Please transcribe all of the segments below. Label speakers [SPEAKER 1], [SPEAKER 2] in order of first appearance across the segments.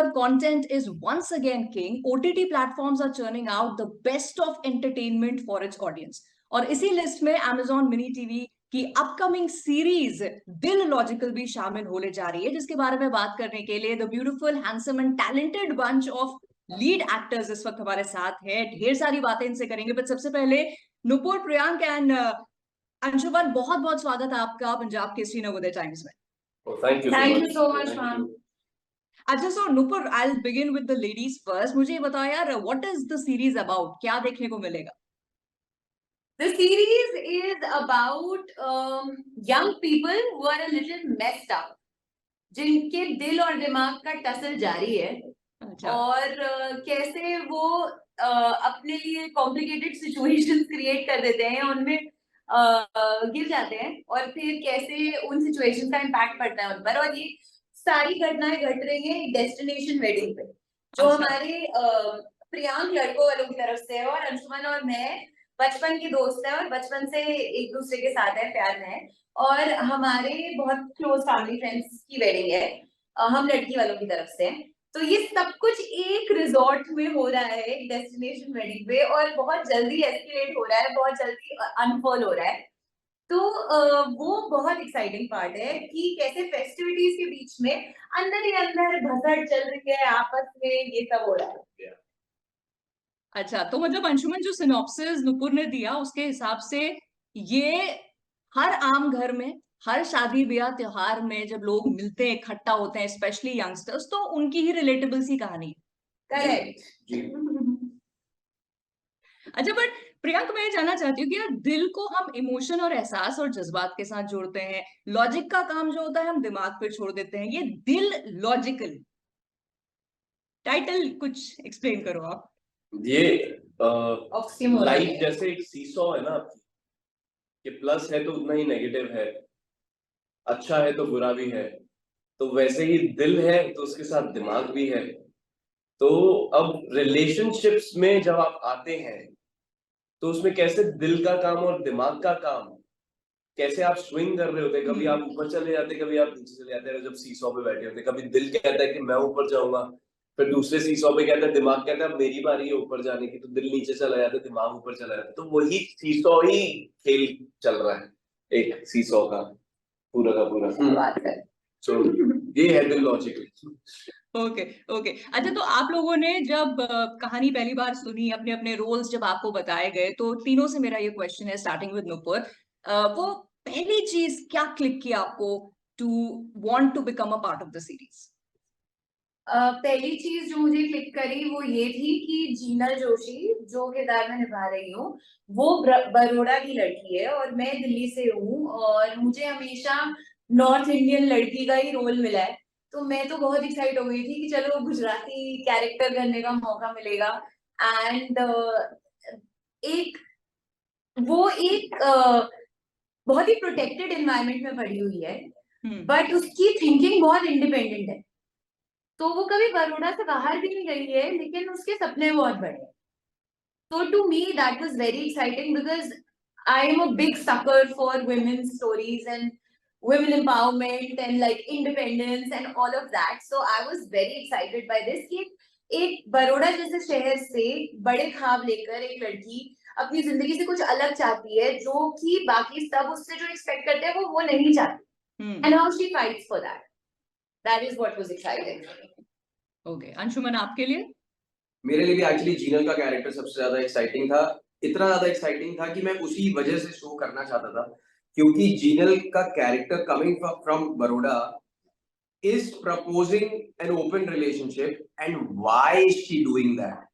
[SPEAKER 1] where content is once again king, OTT platforms are churning out the best of entertainment for its audience. और इसी list में Amazon Mini TV की upcoming series दिल logical भी शामिल होने जा रही है, जिसके बारे में बात करने के लिए the beautiful, handsome and talented bunch of lead actors इस वक्त हमारे साथ है। ढेर सारी बातें इनसे करेंगे, बट सबसे पहले नुपुर, प्रियांक एंड अंशुमन, बहुत बहुत स्वागत है आपका पंजाब केसरी नवोदय टाइम्स में।
[SPEAKER 2] Thank you so much, ma'am.
[SPEAKER 1] अच्छा, so Nupur, I will begin with the ladies first. मुझे बताओ यार, what is the series about? क्या देखने को मिलेगा?
[SPEAKER 2] The series is about young people who are a little messed up, जिनके दिल और दिमाग का टसल जारी है।
[SPEAKER 1] अच्छा।
[SPEAKER 2] और कैसे वो अपने लिए कॉम्प्लिकेटेड सिचुएशंस क्रिएट कर देते हैं, उनमें गिर जाते हैं, और फिर कैसे उन सिचुएशंस का इम्पैक्ट पड़ता है उन पर। और ये सारी घटनाएं घट रही हैं एक डेस्टिनेशन वेडिंग पे, जो हमारे प्रियांक लड़कों वालों की तरफ से है, और अंशुमन और मैं बचपन के दोस्त हैं और बचपन से एक दूसरे के साथ है, प्यार में है, और हमारे बहुत क्लोज फैमिली फ्रेंड्स की वेडिंग है, हम लड़की वालों की तरफ से। तो ये सब कुछ एक रिजॉर्ट में हो रहा है, एक डेस्टिनेशन वेडिंग पे, और बहुत जल्दी एस्केलेट हो रहा है, बहुत जल्दी अनफॉल हो रहा है। तो वो बहुत एक्साइटिंग पार्ट है कि कैसे फेस्टिविटीज के बीच में अंदर ही अंदर भसड़ चल रही है, आपस में ये सब हो रहा है।
[SPEAKER 1] अच्छा, तो मतलब अंशुमन, जो सिनॉप्सिस नुपुर ने दिया उसके हिसाब से ये हर आम घर में, हर शादी ब्याह त्योहार में जब लोग मिलते हैं, इकट्ठा होते हैं, स्पेशली यंगस्टर्स, तो उनकी ही रिलेटेबल सी कहानी।
[SPEAKER 2] करेक्ट।
[SPEAKER 1] अच्छा, बट प्रियंक, मैं जानना चाहती हूँ कि यार, दिल को हम इमोशन और एहसास और जज्बात के साथ जोड़ते हैं, लॉजिक का काम जो होता है हम दिमाग पे छोड़ देते हैं, ये दिल लॉजिकल टाइटल कुछ एक्सप्लेन करो आप।
[SPEAKER 3] ये लाइफ जैसे एक सीसॉ है ना आपकी, कि प्लस है तो उतना ही नेगेटिव है, अच्छा है तो बुरा भी है, तो वैसे ही दिल है तो उसके साथ दिमाग भी है। तो अब रिलेशनशिप्स में जब आप आते हैं तो उसमें कैसे दिल का काम और दिमाग का काम, कैसे आप स्विंग कर रहे होते हैं, कभी आप ऊपर चले जाते, कभी आप नीचे चले जाते हैं। जब सीसॉ पे बैठे होते, कभी दिल कहता है कि मैं ऊपर जाऊंगा, फिर दूसरे सीसॉ पे कहता है, दिमाग कहता है मेरी बारी है ऊपर जाने की, तो दिल नीचे चला जाता है, दिमाग ऊपर चला जाता है। तो वही सीसॉ ही खेल चल रहा है, एक सीसॉ का पूरा
[SPEAKER 2] बात है।
[SPEAKER 3] तो ये है दिल लॉजिक।
[SPEAKER 1] ओके। अच्छा, तो आप लोगों ने जब कहानी पहली बार सुनी, अपने अपने रोल्स जब आपको बताए गए, तो तीनों से मेरा ये क्वेश्चन है, स्टार्टिंग विद नुपुर, वो पहली चीज क्या क्लिक किया आपको to want to become a part of the series?
[SPEAKER 2] पहली चीज जो मुझे क्लिक करी वो ये थी कि जीनल जोशी, जो किरदार मैं निभा रही हूँ, वो बड़ौदा की लड़की है और मैं दिल्ली से हूँ, और मुझे हमेशा नॉर्थ इंडियन लड़की का ही रोल मिला है। तो मैं तो बहुत एक्साइट हो गई थी कि चलो गुजराती कैरेक्टर करने का मौका मिलेगा। एंड एक बहुत ही प्रोटेक्टेड एनवायरनमेंट में पड़ी हुई है, बट उसकी थिंकिंग बहुत इंडिपेंडेंट है। तो वो कभी बड़ौदा से बाहर भी नहीं गई है, लेकिन उसके सपने बहुत बड़े हैं। So to me that was very exciting because I am a big sucker for women's stories and women empowerment and like independence and all of that. So I was very excited by this कि एक बड़ौदा जैसे शहर से बड़े ख्वाब लेकर एक लड़की अपनी जिंदगी से कुछ अलग चाहती है, जो कि बाकी सब उससे जो एक्सपेक्ट करते हैं वो नहीं चाहती, and how she fights for that. That is what was exciting.
[SPEAKER 1] Okay, Anshuman, आपके लिए?
[SPEAKER 4] मेरे लिए भी एक्चुअली जीनल का कैरेक्टर सबसे ज्यादा एक्साइटिंग था। इतना ज्यादा एक्साइटिंग था कि मैं उसी वजह से शो करना चाहता था, क्योंकि जीनल का character coming from Baroda is proposing an open relationship, and why is she doing that?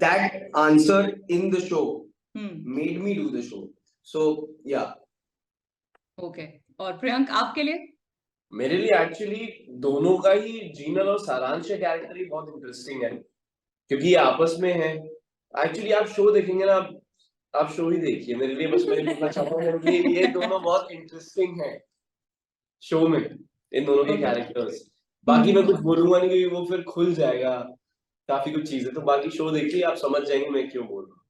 [SPEAKER 4] That answer in the show made me do the show. So yeah.
[SPEAKER 1] Okay. और प्रियंक, आपके लिए?
[SPEAKER 3] मेरे लिए एक्चुअली दोनों का ही, जीनल और सारांश का कैरेक्टर ही बहुत इंटरेस्टिंग है, क्योंकि ये आपस में है। एक्चुअली आप शो देखेंगे ना, आप शो ही देखिए, मेरे लिए बस मैं बोलना चाहता हूँ ये दोनों बहुत इंटरेस्टिंग है शो में, इन दोनों के कैरेक्टर्स। बाकी मैं कुछ बोलूंगा नहीं, क्योंकि वो फिर खुल जाएगा काफी कुछ चीजें, तो बाकी शो देखिए, आप समझ जाएंगे मैं क्यों बोल रहा हूँ।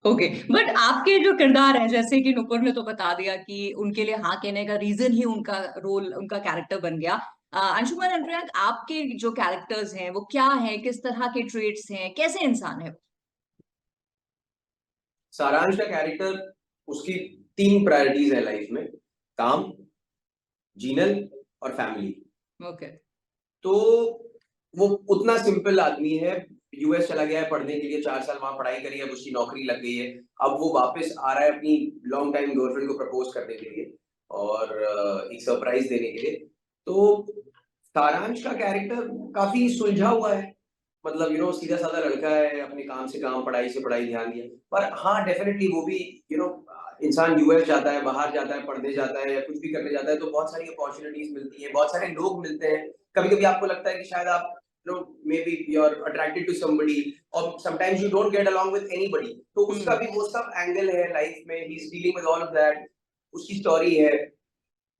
[SPEAKER 1] ओके, बट आपके जो किरदार है, जैसे कि नुपुर ने तो बता दिया कि उनके लिए हाँ कहने का रीजन ही उनका रोल, उनका कैरेक्टर बन गया, अंशुमन एंड प्रियंक, आपके जो कैरेक्टर्स हैं वो क्या हैं, किस तरह के ट्रेट्स हैं, कैसे इंसान है?
[SPEAKER 4] सारांश का कैरेक्टर, उसकी 3 प्रायोरिटीज है लाइफ में, काम, जीनल और फैमिली।
[SPEAKER 1] ओके।
[SPEAKER 4] तो वो उतना सिंपल आदमी है, यूएस चला गया है पढ़ने के लिए, 4 साल वहां पढ़ाई करी है, अब उसकी नौकरी लग गई है, अब वो वापस आ रहा है अपनी लॉन्ग टाइम गर्लफ्रेंड को प्रपोज करने के लिए और एक सरप्राइज देने के लिए। तो सारांश का कैरेक्टर काफी सुलझा हुआ है, मतलब सीधा साधा लड़का है, अपने काम से काम, पढ़ाई से पढ़ाई ध्यान दिया। पर हाँ, डेफिनेटली वो भी इंसान यूएस जाता है, बाहर जाता है, पढ़ने जाता है या कुछ भी करने जाता है, तो बहुत सारी अपॉर्चुनिटीज मिलती है, बहुत सारे लोग मिलते हैं। कभी कभी आपको लगता है कि शायद आप maybe you're attracted to somebody or sometimes you don't get along with anybody, तो उसका भी वो सब एंगल है लाइफ में, he's dealing with all of that, उसकी स्टोरी है।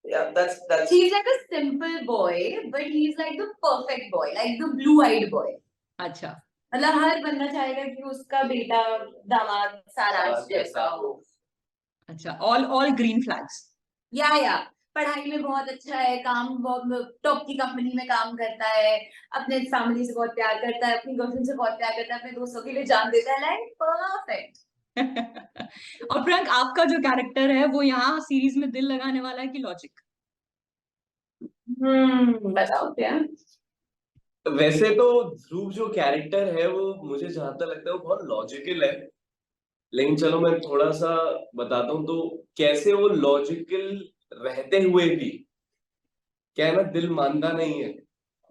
[SPEAKER 4] Yeah, that's
[SPEAKER 2] he's like a simple boy but he's like the perfect boy, like the blue-eyed boy।
[SPEAKER 1] अच्छा,
[SPEAKER 2] मतलब हर बंदा चाहेगा कि उसका बेटा दामाद सारांश जैसा हो।
[SPEAKER 1] अच्छा, ऑल ग्रीन फ्लैग्स।
[SPEAKER 2] या पढ़ाई में बहुत अच्छा है, काम बहुत टॉप की कंपनी में काम करता है, अपने फैमिली से बहुत प्यार करता है, अपनी गर्लफ्रेंड से बहुत प्यार करता है, अपने दोस्तों के लिए जान देता है, लाइक परफेक्ट।
[SPEAKER 1] और प्रियंक, आपका जो कैरेक्टर है वो यहाँ सीरीज में दिल लगाने वाला है कि लॉजिक?
[SPEAKER 2] बताओ क्या।
[SPEAKER 3] वैसे तो ध्रुव जो कैरेक्टर है वो मुझे जहां तक लगता है वो बहुत लॉजिकल है, लेकिन चलो मैं थोड़ा सा बताता हूँ। तो कैसे वो लॉजिकल रहते हुए भी क्या है ना, दिल मानता नहीं है,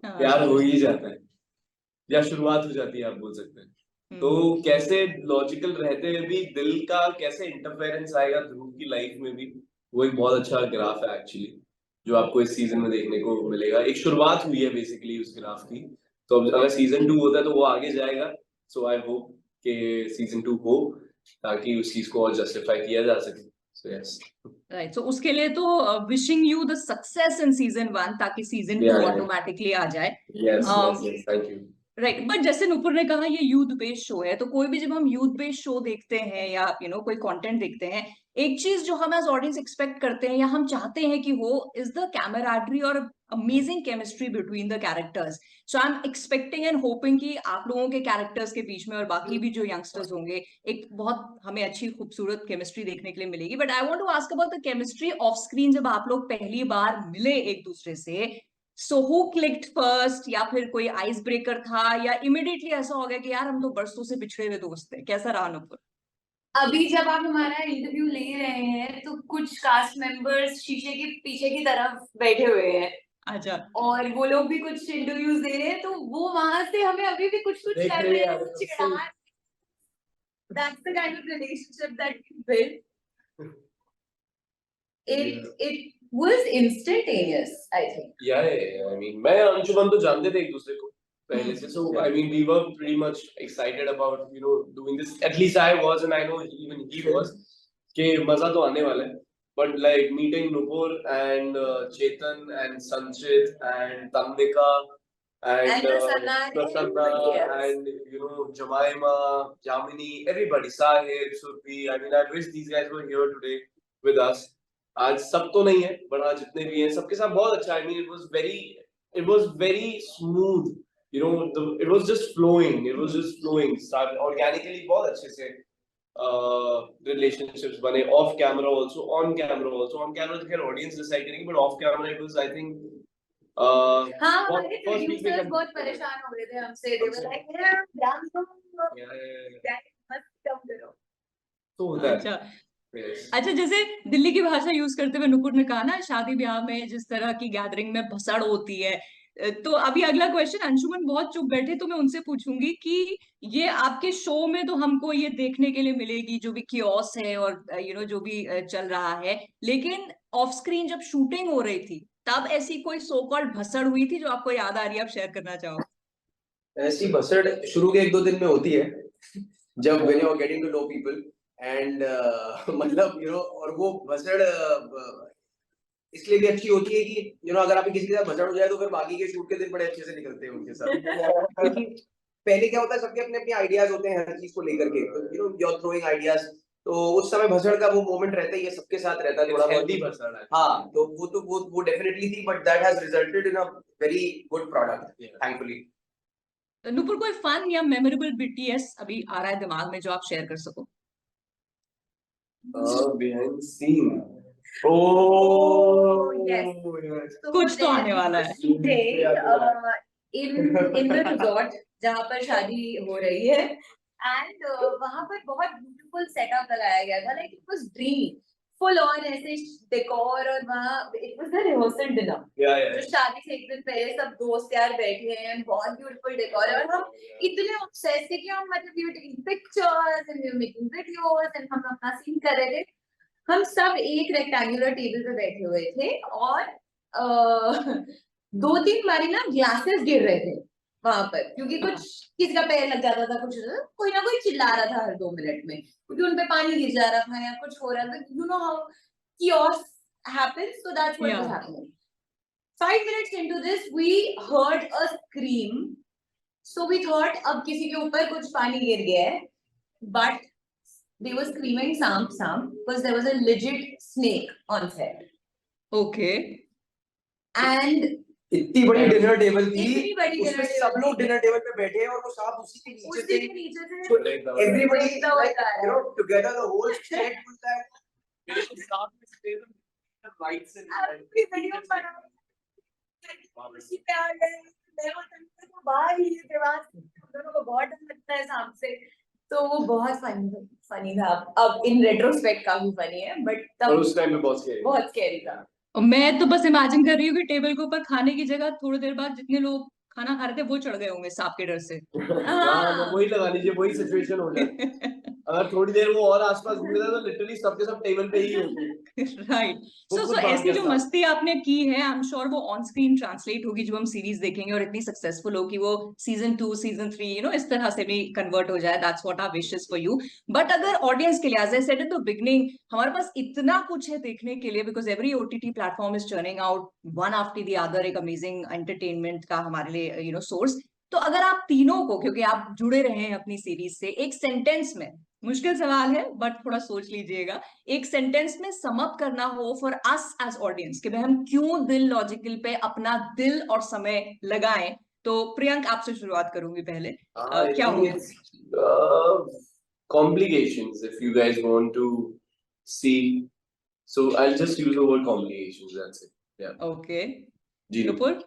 [SPEAKER 3] प्यार हो ही जाता है या शुरुआत हो जाती है, आप बोल सकते हैं। तो कैसे लॉजिकल रहते हुए भी दिल का कैसे इंटरफेरेंस आएगा ध्रुव की लाइफ में भी, वो एक बहुत अच्छा ग्राफ है एक्चुअली, जो आपको इस सीजन में देखने को मिलेगा। एक शुरुआत हुई है बेसिकली उस ग्राफ की, तो अब अगर सीजन 2 होता है तो वो आगे जाएगा। सो आई होप कि सीजन 2 हो ताकि उस चीज को और जस्टिफाई किया जा सके। So yes,
[SPEAKER 1] right. सो उसके लिए तो wishing you the success in season 1 ताकि सीजन 2 ऑटोमेटिकली आ जाए।
[SPEAKER 3] Yes yes, thank you.
[SPEAKER 1] Right, but जैसे नुपुर ने कहा ये यूथ बेस्ड शो है, तो कोई भी जब हम यूथ बेस्ड शो देखते हैं या कोई कंटेंट देखते हैं, एक चीज जो हम एज ऑडियंस एक्सपेक्ट करते हैं या हम चाहते हैं कि हो इज द कैमराडरी और amazing chemistry between the characters. So I am expecting and hopping कि आप लोगों के कैरेक्टर्स के बीच में और बाकी भी जो यंगस्टर्स होंगे, एक बहुत हमें अच्छी खूबसूरत केमिस्ट्री देखने के लिए मिलेगी। But I want to ask about the chemistry of screen, जब आप लोग पहली बार मिले एक दूसरे से, सो हु क्लिक्ड फर्स्ट, या फिर कोई आइस ब्रेकर था, या इमिडिएटली ऐसा हो गया कि यार हम तो बरसों से पिछड़े हुए दोस्त हैं? कैसा रहा नुपुर?
[SPEAKER 2] अभी जब आप हमारा इंटरव्यू ले रहे हैं तो कुछ कास्ट मेंबर्स शीशे के पीछे की तरफ बैठे हुए हैं,
[SPEAKER 1] अच्छा,
[SPEAKER 2] और वो लोग भी कुछ इंटरव्यूज दे रहे हैं, तो वो वहां से हमें अभी भी कुछ कर रहे हैं, चिढ़ा रहे हैं। That's the kind of relationship that we built. It was instantaneous, I think.
[SPEAKER 3] Yeah, I mean, मैं अंशुमन तो जानते थे एक दूसरे को पहले से, so I mean we were pretty much excited about doing this. At least I was, and I know even he was, कि मजा तो आने वाला है. But like meeting Nupur and Chetan and Sanchit and Tanvika and Prasanna and Jemima, Jamini, everybody, Sahib, Surfi. I mean, I wish these guys were here today with us. आज सब तो नहीं है, but आज जितने भी हैं सबके साथ बहुत अच्छा। I mean, it was very smooth. It was just flowing. It was just flowing. Start organically, बहुत अच्छे से relationships बने, off camera also, on camera also. On camera तो खैर audience decide करेंगे, but off camera it was, I think,
[SPEAKER 2] हाँ, हमारे producers बहुत परेशान हो रहे थे हमसे, they were like, ध्यान दो, मत कम करो।
[SPEAKER 3] तो होता है।
[SPEAKER 1] अच्छा, अच्छा, जैसे दिल्ली की भाषा यूज करते हुए नुपुर ने कहा ना, शादी ब्याह में जिस तरह की गैदरिंग में भसड़ होती है, तो अभी अगला क्वेश्चन, अंशुमन बहुत चुप बैठे तो मैं उनसे पूछूंगी कि ये आपके शो में तो हमको ये देखने के लिए मिलेगी जो भी कियोस है और जो भी चल रहा है, लेकिन ऑफ स्क्रीन जब शूटिंग हो रही थी तब ऐसी कोई सो कॉल्ड भसड़ हुई थी जो आपको याद आ रही है, आप शेयर करना चाहो?
[SPEAKER 4] ऐसी भसड़ शुरू के 1-2 दिन में होती है, जब when you are getting to know people and मतलब और वो भसड़ इसलिए भी अच्छी होती है कि अगर आप किसी के साथ भसड़ हो जाए तो फिर बाकी के शूट के दिन बड़े अच्छे से निकलते हैं उनके साथ। क्योंकि पहले क्या होता है, सबके अपने अपने आइडियाज होते हैं हर चीज को लेकर के, यू आर थ्रोइंग आइडियाज, तो उस समय भसड़ का वो मोमेंट रहता ही है, सबके साथ रहता है थोड़ा बहुत।
[SPEAKER 3] भसड़ है।
[SPEAKER 4] हाँ, तो वो डेफिनेटली थी, but that has resulted in a very good product thankfully.
[SPEAKER 1] Nupur, कोई फन या मेमोरेबल बीटीएस अभी आ रहा है दिमाग में जो आप शेयर कर सको?
[SPEAKER 3] Behind scene.
[SPEAKER 2] Yes. So
[SPEAKER 1] कुछ तो आने वाला है।
[SPEAKER 2] in the resort जहाँ पर शादी हो रही है, and वहाँ पर बहुत beautiful setup लगाया गया था, like it was dreamy, full on ऐसे decor, और वहाँ it was the rehearsal dinner. जो शादी से एक दिन पहले सब दोस्त यार बैठे हैं, बहुत beautiful decor, और हम इतने obsessed थे कि हम मतलब we were taking pictures and we were making videos and हम अपना scene कर रहे थे। हम सब एक रेक्टेंगुलर टेबल पे बैठे हुए थे, और 2-3 बारी ना ग्लासेस गिर रहे थे वहां पर, क्योंकि कुछ किसी का पैर लग जाता था, कुछ कोई ना कोई चिल्ला रहा था हर 2 मिनट में, क्योंकि उनपे पानी गिर जा रहा था या कुछ हो रहा था। You know how chaos happens, so that's what was happening. 5 minutes into this we heard a scream, so we thought अब किसी के ऊपर कुछ पानी गिर गया है, but they were screaming "Samp, Samp" because there was a legit snake on set.
[SPEAKER 1] Okay.
[SPEAKER 2] And
[SPEAKER 4] इतनी बड़ी डिनर टेबल थी,
[SPEAKER 2] इतनी बड़ी
[SPEAKER 4] उसमें सब लोग डिनर टेबल पे बैठे हैं और वो सांप उसी के नीचे थे। Everybody, like, you know, together the whole set was that. Lights and
[SPEAKER 2] every video बना उसी पे आ गए, मैं और तन्वी को बाहर ही थे, वहां दोनों को बहुत डर लगता है सांप से, तो वो बहुत फनी था। अब इन रेट्रोस्पेक्ट काफी फनी है, बट तब
[SPEAKER 3] उस टाइम पे बहुत
[SPEAKER 2] स्कैरी था।
[SPEAKER 1] मैं तो बस इमेजिन कर रही हूँ कि टेबल के ऊपर खाने की जगह थोड़ी देर बाद जितने लोग खाना खा रहे थे वो चढ़ गए होंगे सांप के डर से।
[SPEAKER 3] वही लगा लीजिए, वही सिचुएशन हो जाए। अगर थोड़ी देर वो और आसपास घूमता तो लिटरली सबके सब टेबल पे ही होते।
[SPEAKER 1] राइट। सो ऐसी जो मस्ती आपने की है, आई एम श्योर वो ऑन स्क्रीन ट्रांसलेट होगी जब हम सीरीज देखेंगे और इतनी सक्सेसफुल हो कि वो सीजन 2 सीजन 3 यू नो इस तरह से भी कन्वर्ट हो जाए। That's what our wishes for you. But अगर ऑडियंस के लिए, as I said in the beginning, हमारे पास इतना कुछ है देखने के लिए, because every OTT platform is turning out one after the other एक अमेजिंग एंटरटेनमेंट का हमारे लिए यू नो सोर्स। तो अगर आप तीनों को, क्योंकि आप जुड़े रहे हैं अपनी सीरीज से, एक सेंटेंस में, मुश्किल सवाल है बट थोड़ा सोच लीजिएगा, एक सेंटेंस में सम अप करना हो फॉर अस एज ऑडियंस कि भाई हम क्यों दिल लॉजिकल पे अपना दिल और समय लगाएं, तो प्रियंक आपसे शुरुआत करूंगी पहले। क्या होगा?
[SPEAKER 3] Complications, if you guys want to see, so I'll just use the word complications, that's it. Yeah.
[SPEAKER 1] Okay.
[SPEAKER 3] जी
[SPEAKER 1] नुपुर?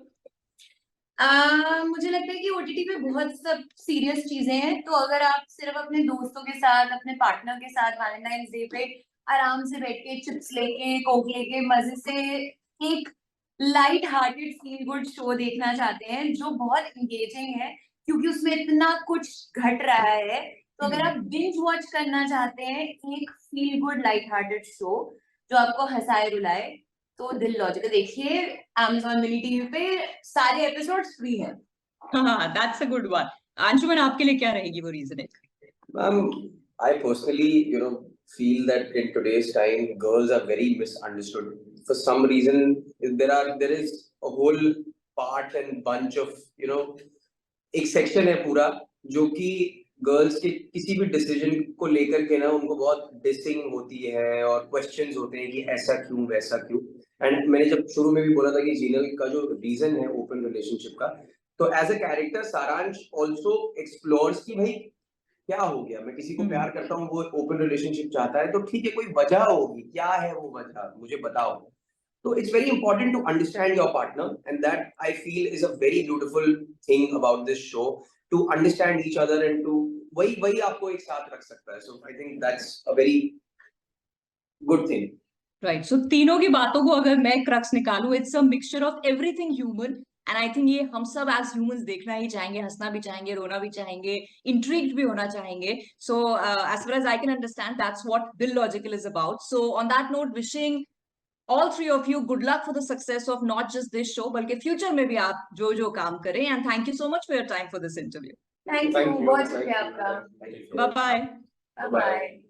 [SPEAKER 2] मुझे लगता है कि ओटीटी पे बहुत सब सीरियस चीजें हैं, तो अगर आप सिर्फ अपने दोस्तों के साथ, अपने पार्टनर के साथ वैलेंटाइंस डे पे आराम से बैठ के चिप्स लेके, कोक लेके, मजे से एक light hearted feel good show देखना चाहते हैं जो बहुत एंगेजिंग है, क्योंकि उसमें इतना कुछ घट रहा है, तो अगर आप बिंज वॉच करना चाहते हैं एक feel good light hearted show जो आपको हंसाए रुलाए, तो दिल लॉजिकल देखिए। Amazon मिनी टीवी पे सारे एपिसोड्स फ्री हैं।
[SPEAKER 1] हाँ, that's a good one. Anshuman, आपके लिए क्या रहेगी वो reasoning?
[SPEAKER 4] I personally, you know, feel that in today's time, girls are very misunderstood. For some reason, there is a whole part and bunch of, you know, एक section है पूरा जो कि गर्ल्स के किसी भी डिसीजन को लेकर के ना उनको बहुत डिसिंग होती है और क्वेश्चंस होते हैं कि ऐसा क्यों वैसा क्यों। एंड मैंने जब शुरू में भी बोला था कि जीनल का जो रीजन है ओपन रिलेशनशिप का, तो एज अ कैरेक्टर सारांश आल्सो एक्सप्लोर्स कि भाई क्या हो गया, मैं किसी को प्यार करता हूँ, वो ओपन रिलेशनशिप चाहता है, तो ठीक है कोई वजह होगी, क्या है वो वजह मुझे बताओ। तो it's very important to understand your partner, and that I feel is a very beautiful thing about this show, to understand each other and to वही आपको एक साथ रख सकता है। So I think that's a very good thing.
[SPEAKER 1] Right. So तीनों की बातों को अगर मैं क्रक्स निकालूं, it's a mixture of everything human, and I think ये हम सब एज ह्यूमंस देखना ही चाहेंगे, हंसना भी चाहेंगे, रोना भी चाहेंगे, इंट्रिग्ड भी होना चाहेंगे। So as far as I can understand, that's what Dil logical is about. So on that note, wishing all three of you good luck for the success of not just this show बल्कि future में भी आप जो काम करें, and thank you so much for your time for this interview.
[SPEAKER 2] Thank you, बहुत शुक्रिया आपका।
[SPEAKER 1] Bye bye.
[SPEAKER 2] बाय।